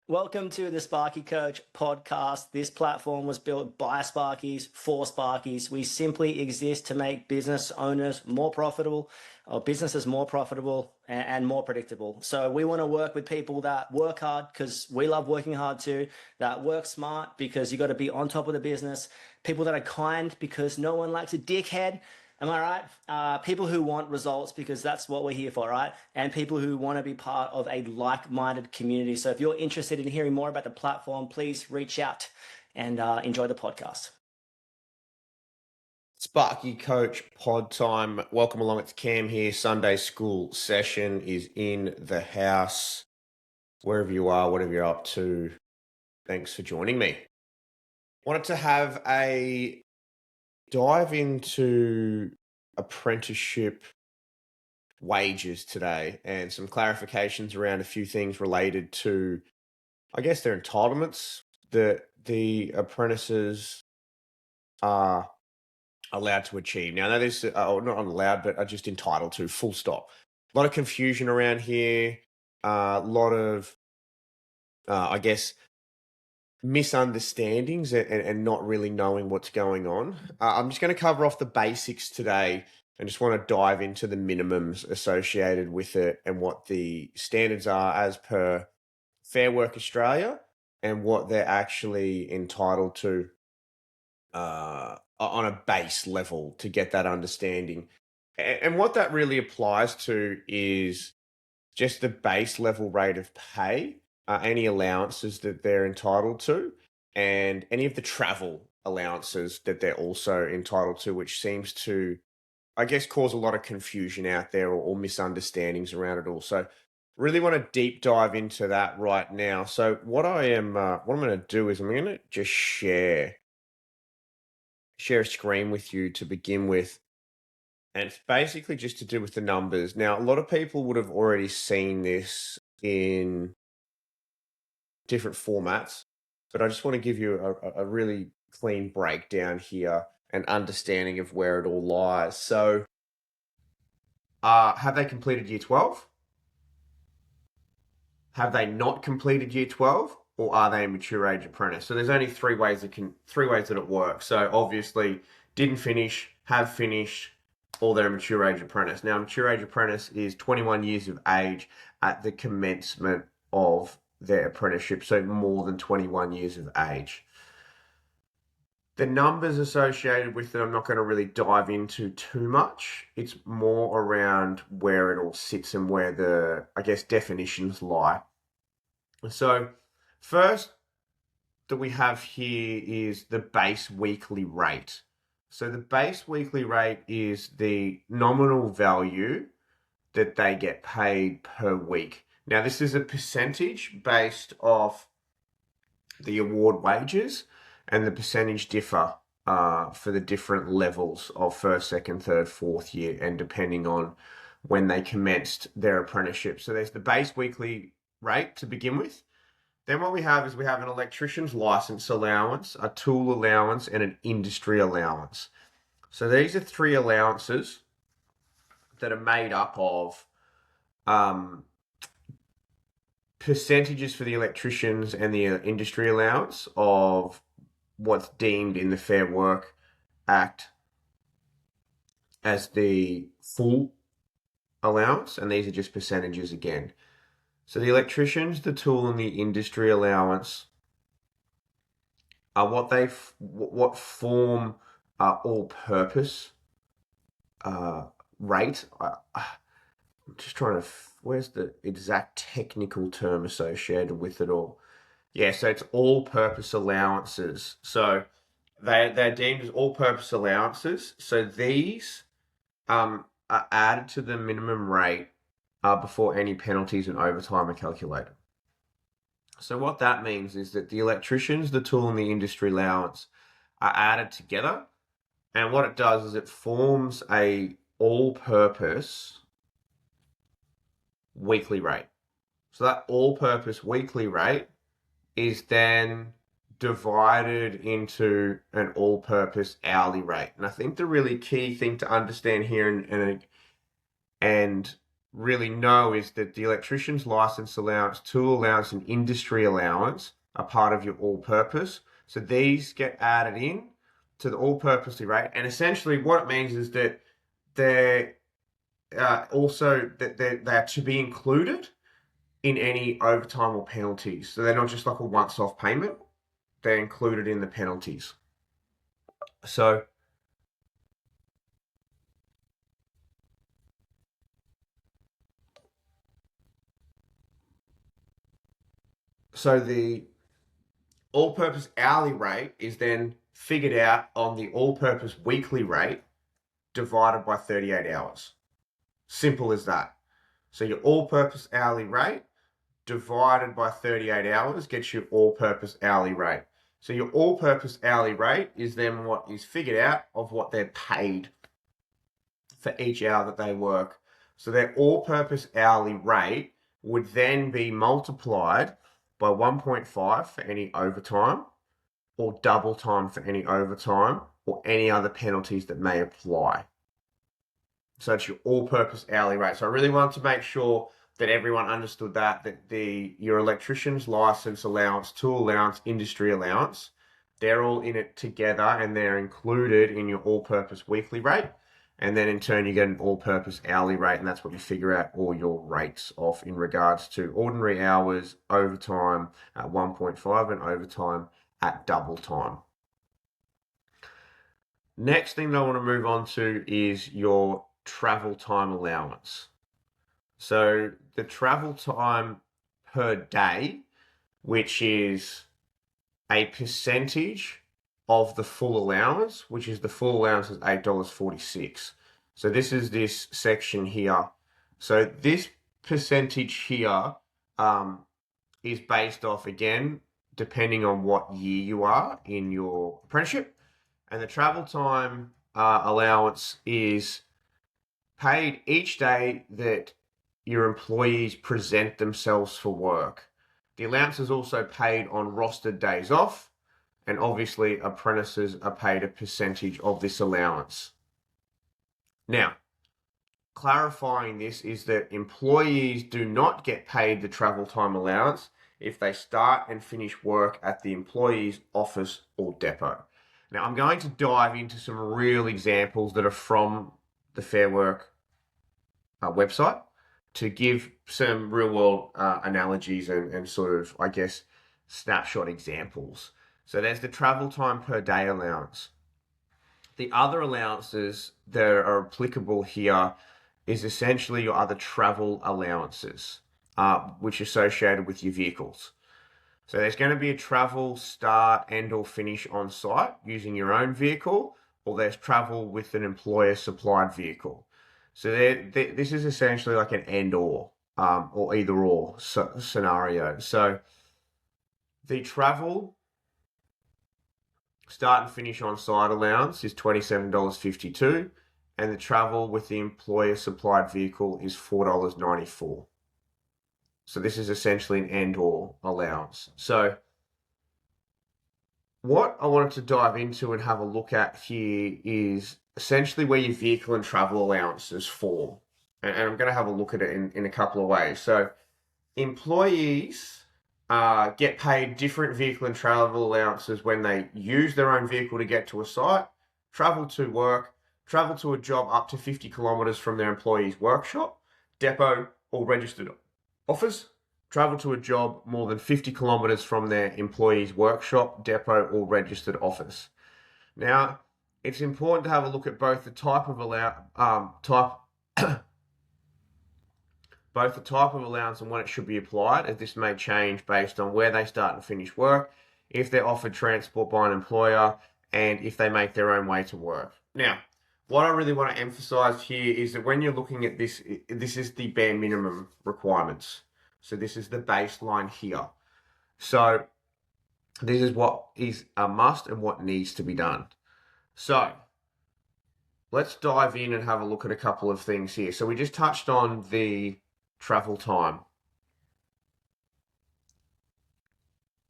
Welcome to the Sparky Coach podcast. This platform was built by Sparkies for Sparkies. We simply exist to make business owners more profitable, or businesses more profitable and more predictable. So we want to work with people that work hard because we love working hard too, that work smart because you got to be on top of the business, people that are kind because no one likes a dickhead. Am I right? People who want results because that's what we're here for, right? And people who want to be part of a like-minded community. So if you're interested in hearing more about the platform, please reach out and enjoy the podcast. Sparky Coach pod time. Welcome along. It's Cam here. Sunday school session is in the house. Wherever you are, whatever you're up to, thanks for joining me. Wanted to have a dive into apprenticeship wages today and some clarifications around a few things related to, I guess, their entitlements that the apprentices are allowed to achieve. Now, I know this, not allowed, but are just entitled to, full stop. A lot of confusion around here, a lot of, I guess, misunderstandings and not really knowing what's going on. I'm just going to cover off the basics today and just want to dive into the minimums associated with it and what the standards are as per Fair Work Australia and what they're actually entitled to on a base level to get that understanding. And what that really applies to is just the base level rate of pay, any allowances that they're entitled to, and any of the travel allowances that they're also entitled to, which seems to, I guess, cause a lot of confusion out there or misunderstandings around it all. So really want to deep dive into that right now. So what I'm going to do is I'm going to just share a screen with you to begin with. And it's basically just to do with the numbers. Now, a lot of people would have already seen this in different formats, but I just want to give you a really clean breakdown here and understanding of where it all lies. So, have they completed year 12? Have they not completed year 12? Or are they a mature age apprentice? So there's only three ways that it works. So obviously didn't finish, have finished, or they're a mature age apprentice. Now, a mature age apprentice is 21 years of age at the commencement of their apprenticeship, so more than 21 years of age. The numbers associated with it, I'm not going to really dive into too much. It's more around where it all sits and where the, I guess, definitions lie. So, first that we have here is the base weekly rate. So the base weekly rate is the nominal value that they get paid per week. Now, this is a percentage based off the award wages, and the percentage differ for the different levels of first, second, third, fourth year, and depending on when they commenced their apprenticeship. So there's the base weekly rate to begin with. Then what we have is we have an electrician's license allowance, a tool allowance, and an industry allowance. So these are three allowances that are made up of percentages for the electricians and the industry allowance of what's deemed in the Fair Work Act as the full allowance, and these are just percentages again. So the electricians, the tool, and the industry allowance are what form all-purpose rate. I'm just trying to, where's the exact technical term associated with it all? Yeah, so it's all-purpose allowances. So they're deemed as all-purpose allowances. So these are added to the minimum rate before any penalties and overtime are calculated. So what that means is that the electricians, the tool, and the industry allowance are added together. And what it does is it forms a all-purpose weekly rate. So that all-purpose weekly rate is then divided into an all-purpose hourly rate. And I think the really key thing to understand here and really know is that the electrician's license allowance, tool allowance, and industry allowance are part of your all-purpose. So these get added in to the all-purpose rate, and essentially what it means is that they're also that they are to be included in any overtime or penalties. So they're not just like a once-off payment; they're included in the penalties. So the all-purpose hourly rate is then figured out on the all-purpose weekly rate divided by 38 hours. Simple as that. So your all-purpose hourly rate divided by 38 hours gets you all-purpose hourly rate. So your all-purpose hourly rate is then what is figured out of what they're paid for each hour that they work. So their all-purpose hourly rate would then be multiplied by 1.5 for any overtime, or double time for any overtime, or any other penalties that may apply. So it's your all-purpose hourly rate. So I really wanted to make sure that everyone understood that your electrician's license allowance, tool allowance, industry allowance, they're all in it together and they're included in your all-purpose weekly rate. And then in turn, you get an all-purpose hourly rate, and that's what you figure out all your rates off in regards to ordinary hours, overtime at 1.5, and overtime at double time. Next thing that I want to move on to is your travel time allowance. So the travel time per day, which is a percentage of the full allowance, which is the full allowance is $8.46. So this is this section here. So this percentage here is based off, again, depending on what year you are in your apprenticeship. And the travel time allowance is paid each day that your employees present themselves for work. The allowance is also paid on rostered days off, and obviously apprentices are paid a percentage of this allowance. Now, clarifying this is that employees do not get paid the travel time allowance if they start and finish work at the employee's office or depot. Now, I'm going to dive into some real examples that are from the Fair Work website to give some real world analogies and sort of, I guess, snapshot examples. So there's the travel time per day allowance. The other allowances that are applicable here is essentially your other travel allowances, which are associated with your vehicles. So there's going to be a travel start and or finish on site using your own vehicle, or there's travel with an employer supplied vehicle. So this is essentially like an and or either or scenario. So the travel start and finish on site allowance is $27.52, and the travel with the employer supplied vehicle is $4.94. So this is essentially an and or allowance. So what I wanted to dive into and have a look at here is essentially where your vehicle and travel allowances fall. And I'm going to have a look at it in a couple of ways. So employees get paid different vehicle and travel allowances when they use their own vehicle to get to a site, travel to work, travel to a job up to 50 kilometers from their employee's workshop, depot, or registered office, travel to a job more than 50 kilometers from their employee's workshop, depot, or registered office. Now, it's important to have a look at both the type of both the type of allowance and when it should be applied, as this may change based on where they start and finish work, if they're offered transport by an employer, and if they make their own way to work. Now, what I really want to emphasize here is that when you're looking at this, this is the bare minimum requirements. So this is the baseline here. So this is what is a must and what needs to be done. So let's dive in and have a look at a couple of things here. So we just touched on the travel time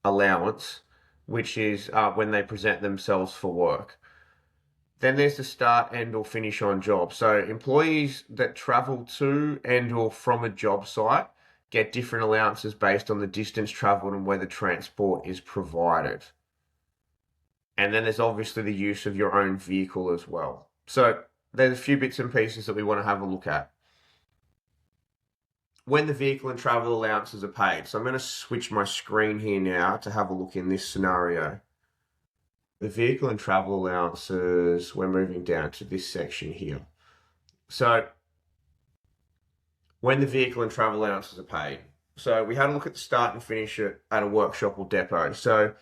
allowance, which is when they present themselves for work. Then there's the start and or finish on job. So employees that travel to and or from a job site get different allowances based on the distance traveled and whether transport is provided. And then there's obviously the use of your own vehicle as well. So there's a few bits and pieces that we want to have a look at. When the vehicle and travel allowances are paid. So I'm going to switch my screen here now to have a look in this scenario. The vehicle and travel allowances, we're moving down to this section here. So when the vehicle and travel allowances are paid. So we had a look at the start and finish at a workshop or depot. So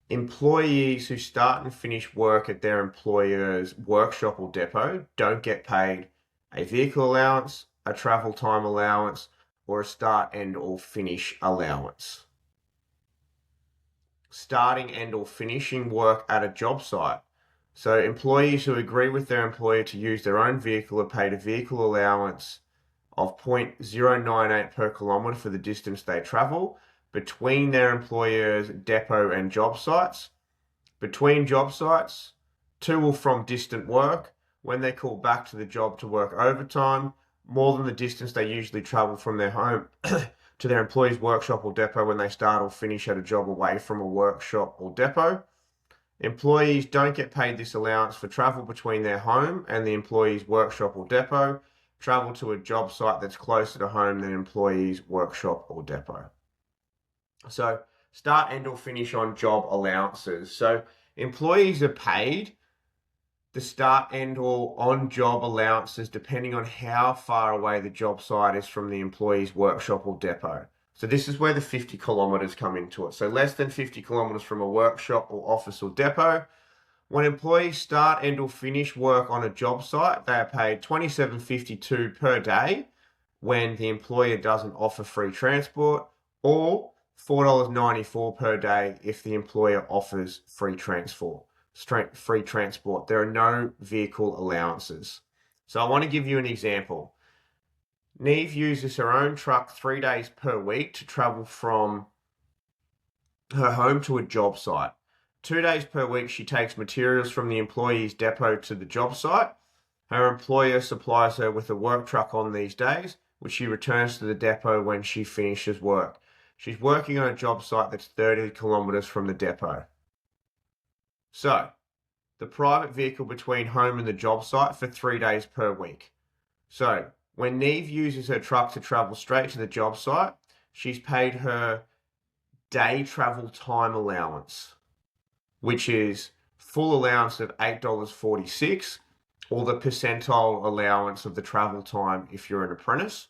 employees who start and finish work at their employer's workshop or depot don't get paid a vehicle allowance, a travel time allowance, or a start and or finish allowance. Starting and or finishing work at a job site. So employees who agree with their employer to use their own vehicle are paid a vehicle allowance of 0.098 per kilometre for the distance they travel between their employer's depot and job sites. Between job sites, to or from distant work, when they call back to the job to work overtime, more than the distance they usually travel from their home to their employee's workshop or depot when they start or finish at a job away from a workshop or depot. Employees don't get paid this allowance for travel between their home and the employee's workshop or depot. Travel to a job site that's closer to home than employee's workshop or depot. So start and or finish on job allowances. So employees are paid the start and or on job allowances depending on how far away the job site is from the employee's workshop or depot. So this is where the 50 kilometres come into it. So less than 50 kilometres from a workshop or office or depot. When employees start and or finish work on a job site, they are paid $27.52 per day when the employer doesn't offer free transport, or $4.94 per day if the employer offers free transport. There are no vehicle allowances. So I want to give you an example. Neve uses her own truck 3 days per week to travel from her home to a job site. 2 days per week she takes materials from the employee's depot to the job site. Her employer supplies her with a work truck on these days, which she returns to the depot when she finishes work. She's working on a job site that's 30 kilometres from the depot. So, the private vehicle between home and the job site for 3 days per week. So, when Neve uses her truck to travel straight to the job site, she's paid her day travel time allowance, which is full allowance of $8.46, or the percentile allowance of the travel time if you're an apprentice,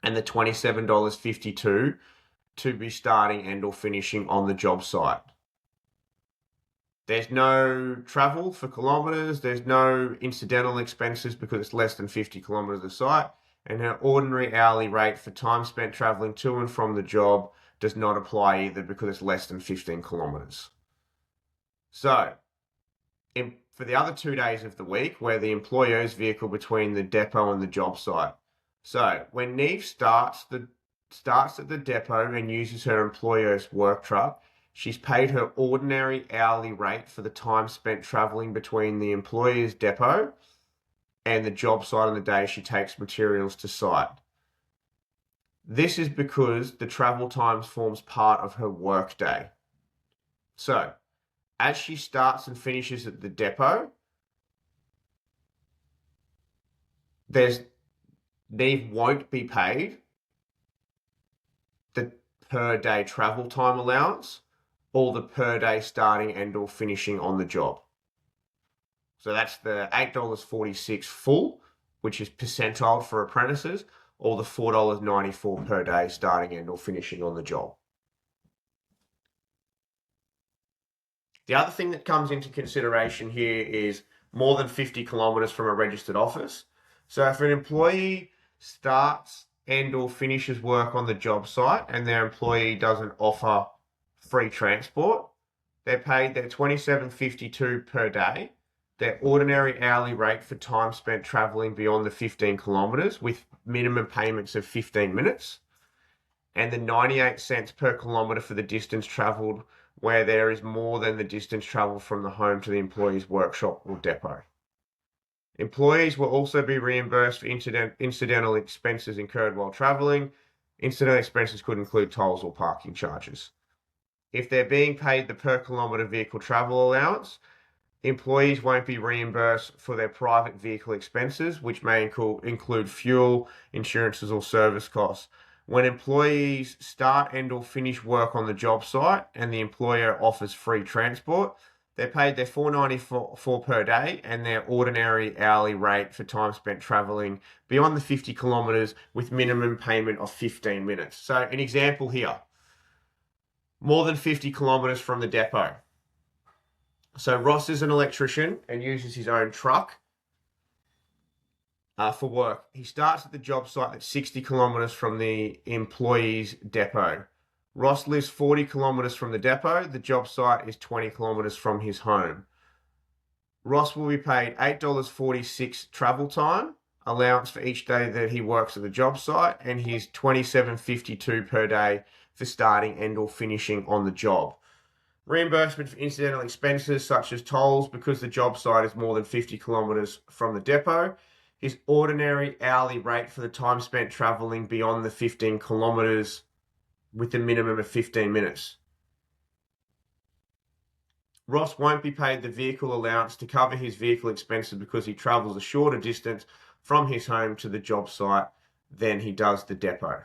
and the $27.52 to be starting and or finishing on the job site. There's no travel for kilometres, there's no incidental expenses because it's less than 50 kilometres a site, and her ordinary hourly rate for time spent travelling to and from the job does not apply either because it's less than 15 kilometres. So, for the other 2 days of the week, where the employer's vehicle between the depot and the job site. So, when Neve starts at the depot and uses her employer's work truck, she's paid her ordinary hourly rate for the time spent travelling between the employer's depot and the job site on the day she takes materials to site. This is because the travel times forms part of her work day. So, as she starts and finishes at the depot, Neve won't be paid the per day travel time allowance or the per day starting and or finishing on the job. So that's the $8.46 full, which is percentile for apprentices, or the $4.94 per day starting and or finishing on the job. The other thing that comes into consideration here is more than 50 kilometres from a registered office. So if an employee starts and or finishes work on the job site and their employee doesn't offer free transport, they're paid their $27.52 per day, their ordinary hourly rate for time spent travelling beyond the 15 kilometres with minimum payments of 15 minutes, and the 98 cents per kilometre for the distance travelled where there is more than the distance travelled from the home to the employee's workshop or depot. Employees will also be reimbursed for incidental expenses incurred while travelling. Incidental expenses could include tolls or parking charges. If they're being paid the per kilometre vehicle travel allowance, employees won't be reimbursed for their private vehicle expenses, which may include fuel, insurances, or service costs. When employees start and or finish work on the job site and the employer offers free transport, they're paid their $4.94 per day and their ordinary hourly rate for time spent travelling beyond the 50 kilometres with minimum payment of 15 minutes. So an example here, more than 50 kilometres from the depot. So Ross is an electrician and uses his own truck for work. He starts at the job site at 60 kilometres from the employee's depot. Ross lives 40 kilometres from the depot. The job site is 20 kilometres from his home. Ross will be paid $8.46 travel time allowance for each day that he works at the job site, and his $27.52 per day for starting and or finishing on the job. Reimbursement for incidental expenses such as tolls because the job site is more than 50 kilometres from the depot. His ordinary hourly rate for the time spent travelling beyond the 15 kilometres with a minimum of 15 minutes. Ross won't be paid the vehicle allowance to cover his vehicle expenses because he travels a shorter distance from his home to the job site than he does the depot.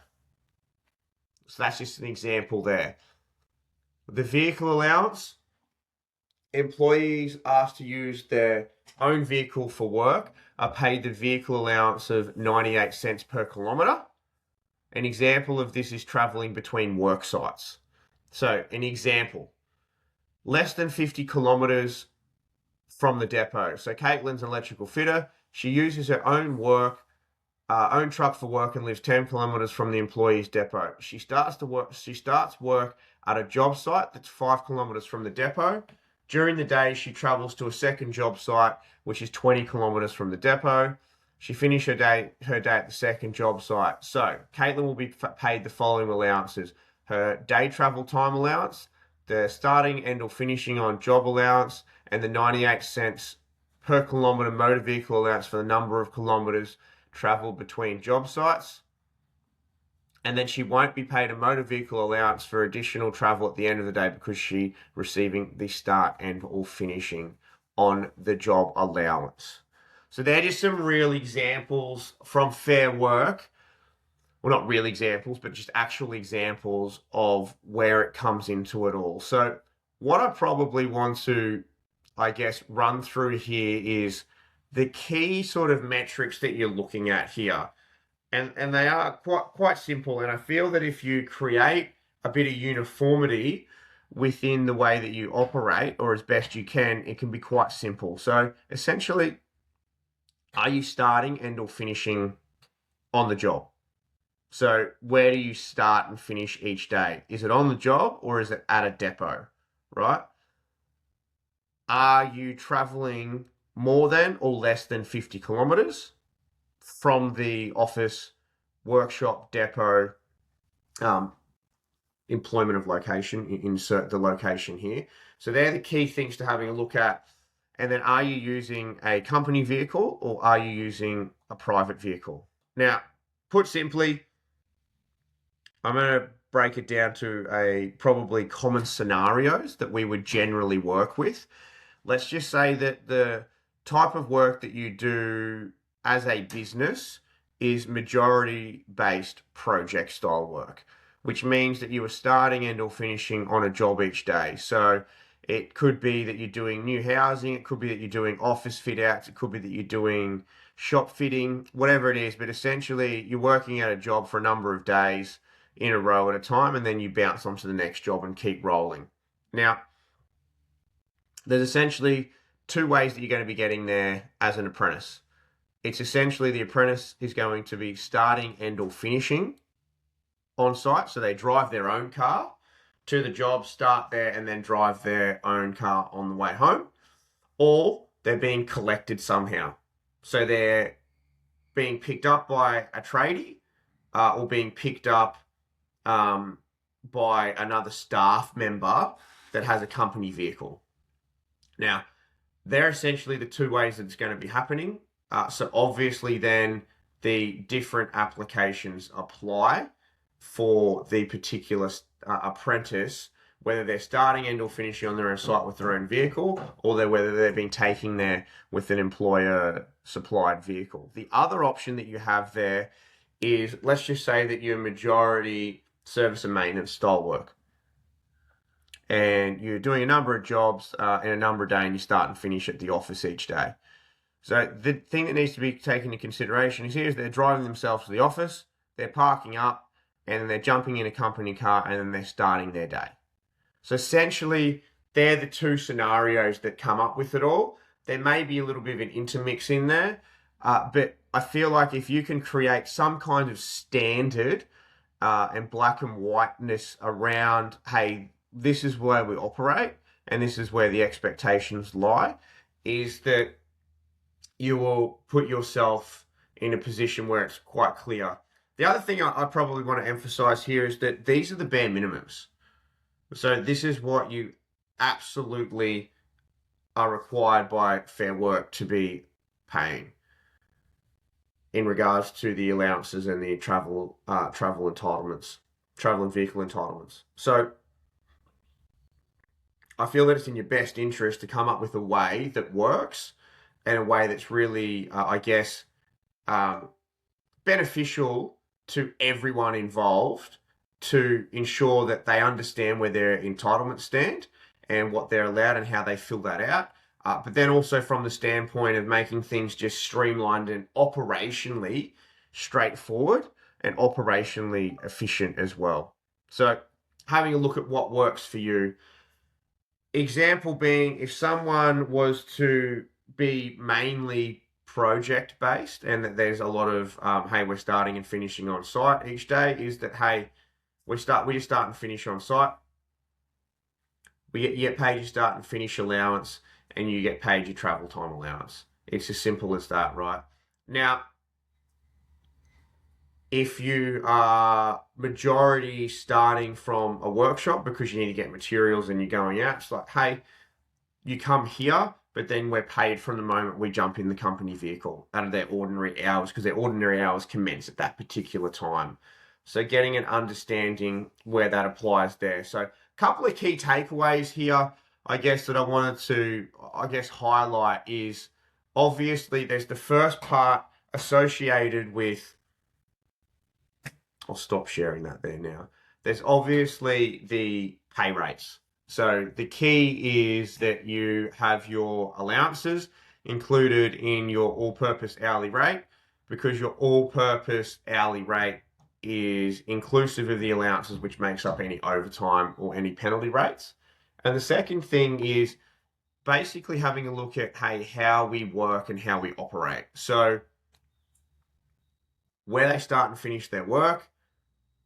So that's just an example there. The vehicle allowance, employees asked to use their own vehicle for work are paid the vehicle allowance of 98 cents per kilometre. An example of this is travelling between work sites. So an example, less than 50 kilometres from the depot. So Caitlin's an electrical fitter. She uses her own truck for work and lives 10 kilometres from the employee's depot. She starts work at a job site that's 5 kilometres from the depot. During the day, she travels to a second job site, which is 20 kilometres from the depot. She finished her day at the second job site. So Caitlin will be paid the following allowances: her day travel time allowance, the starting and or finishing on job allowance, and the 98 cents per kilometre motor vehicle allowance for the number of kilometres travelled between job sites. And then she won't be paid a motor vehicle allowance for additional travel at the end of the day because she's receiving the start and or finishing on the job allowance. So they're just some real examples from Fair Work. Well, not real examples, but just actual examples of where it comes into it all. So what I probably want to, run through here is the key sort of metrics that you're looking at here. And they are quite simple. And I feel that if you create a bit of uniformity within the way that you operate, or as best you can, it can be quite simple. So essentially, are you starting and or finishing on the job? So where do you start and finish each day? Is it on the job or is it at a depot, right? Are you traveling more than or less than 50 kilometers from the office, workshop, depot, employment of location? Insert the location here. So they're the key things to having a look at. And then, are you using a company vehicle or are you using a private vehicle? Now, put simply, I'm going to break it down to a probably common scenarios that we would generally work with. Let's just say that the type of work that you do as a business is majority-based project style work, which means that you are starting and or finishing on a job each day. So it could be that you're doing new housing, it could be that you're doing office fit outs, it could be that you're doing shop fitting, whatever it is, but essentially you're working at a job for a number of days in a row at a time, and then you bounce on to the next job and keep rolling. Now, there's essentially two ways that you're going to be getting there as an apprentice. It's essentially the apprentice is going to be starting and or finishing on site, so they drive their own car to the job, start there, and then drive their own car on the way home, or they're being collected somehow. So they're being picked up by a tradie or being picked up by another staff member that has a company vehicle. Now, they're essentially the two ways that it's going to be happening. So obviously then the different applications apply for the particular apprentice, whether they're starting and or finishing on their own site with their own vehicle, or whether they've been taking there with an employer supplied vehicle. The other option that you have there is, let's just say that you're majority service and maintenance style work, and you're doing a number of jobs in a number of days, and you start and finish at the office each day. So the thing that needs to be taken into consideration is here is they're driving themselves to the office, they're parking up, and then they're jumping in a company car, and then they're starting their day. So essentially, they're the two scenarios that come up with it all. There may be a little bit of an intermix in there, but I feel like if you can create some kind of standard and black and whiteness around, hey, this is where we operate and this is where the expectations lie, is that you will put yourself in a position where it's quite clear. The other thing I probably want to emphasize here is that these are the bare minimums. So this is what you absolutely are required by Fair Work to be paying in regards to the allowances and the travel entitlements, travel and vehicle entitlements. So I feel that it's in your best interest to come up with a way that works and a way that's really, beneficial to everyone involved, to ensure that they understand where their entitlements stand and what they're allowed and how they fill that out. But then also from the standpoint of making things just streamlined and operationally straightforward and operationally efficient as well. So having a look at what works for you. Example being, if someone was to be mainly project based and that there's a lot of, hey, we're starting and finishing on site each day, is that, hey, we just start and finish on site. You get paid your start and finish allowance, and you get paid your travel time allowance. It's as simple as that, right? Now, if you are majority starting from a workshop because you need to get materials and you're going out, it's like, hey, you come here, but then we're paid from the moment we jump in the company vehicle out of their ordinary hours, because their ordinary hours commence at that particular time. So getting an understanding where that applies there. So a couple of key takeaways here, I guess, that I wanted to, highlight is, obviously there's the first part associated with, I'll stop sharing that there now. There's obviously the pay rates. So the key is that you have your allowances included in your all-purpose hourly rate, because your all-purpose hourly rate is inclusive of the allowances, which makes up any overtime or any penalty rates. And the second thing is basically having a look at, hey, how we work and how we operate. So where they start and finish their work,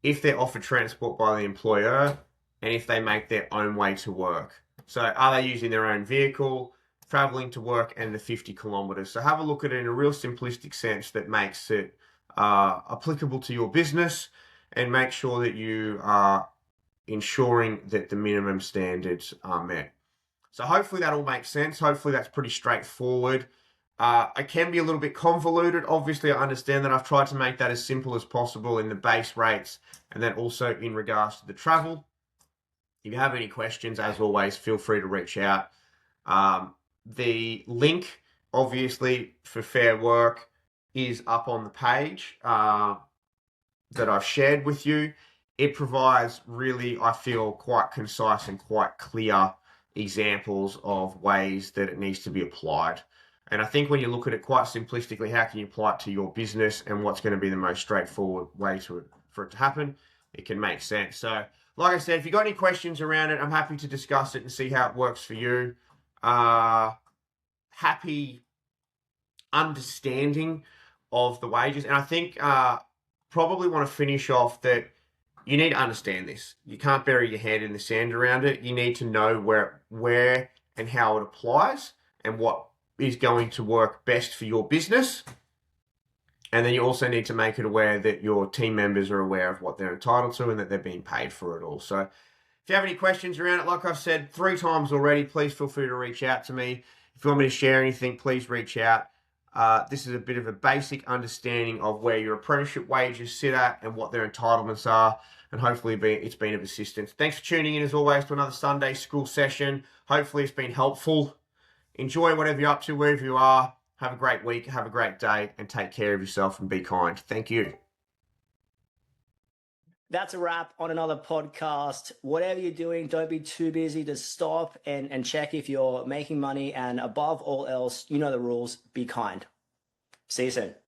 if they're offered transport by the employer, and if they make their own way to work. So are they using their own vehicle, traveling to work, and the 50 kilometers? So have a look at it in a real simplistic sense that makes it applicable to your business, and make sure that you are ensuring that the minimum standards are met. So hopefully that all makes sense. Hopefully that's pretty straightforward. It can be a little bit convoluted. Obviously, I understand that. I've tried to make that as simple as possible in the base rates, and then also in regards to the travel. If you have any questions, as always, feel free to reach out. The link, obviously, for Fair Work is up on the page that I've shared with you. It provides really, I feel, quite concise and quite clear examples of ways that it needs to be applied. And I think when you look at it quite simplistically, how can you apply it to your business and what's going to be the most straightforward way for it to happen, it can make sense. So, like I said, if you've got any questions around it, I'm happy to discuss it and see how it works for you. Happy understanding of the wages. And I think probably want to finish off that you need to understand this. You can't bury your head in the sand around it. You need to know where and how it applies and what is going to work best for your business. And then you also need to make it aware that your team members are aware of what they're entitled to and that they're being paid for it all. So if If you have any questions around it, like I've said 3 times already, please feel free to reach out to me. If you want me to share anything, please reach out. This is a bit of a basic understanding of where your apprenticeship wages sit at and what their entitlements are, and hopefully it's been of assistance. Thanks for tuning in as always to another Sunday Skool session. Hopefully it's been helpful. Enjoy whatever you're up to, wherever you are. Have a great week, have a great day, and take care of yourself and be kind. Thank you. That's a wrap on another podcast. Whatever you're doing, don't be too busy to stop and check if you're making money. And above all else, you know the rules, be kind. See you soon.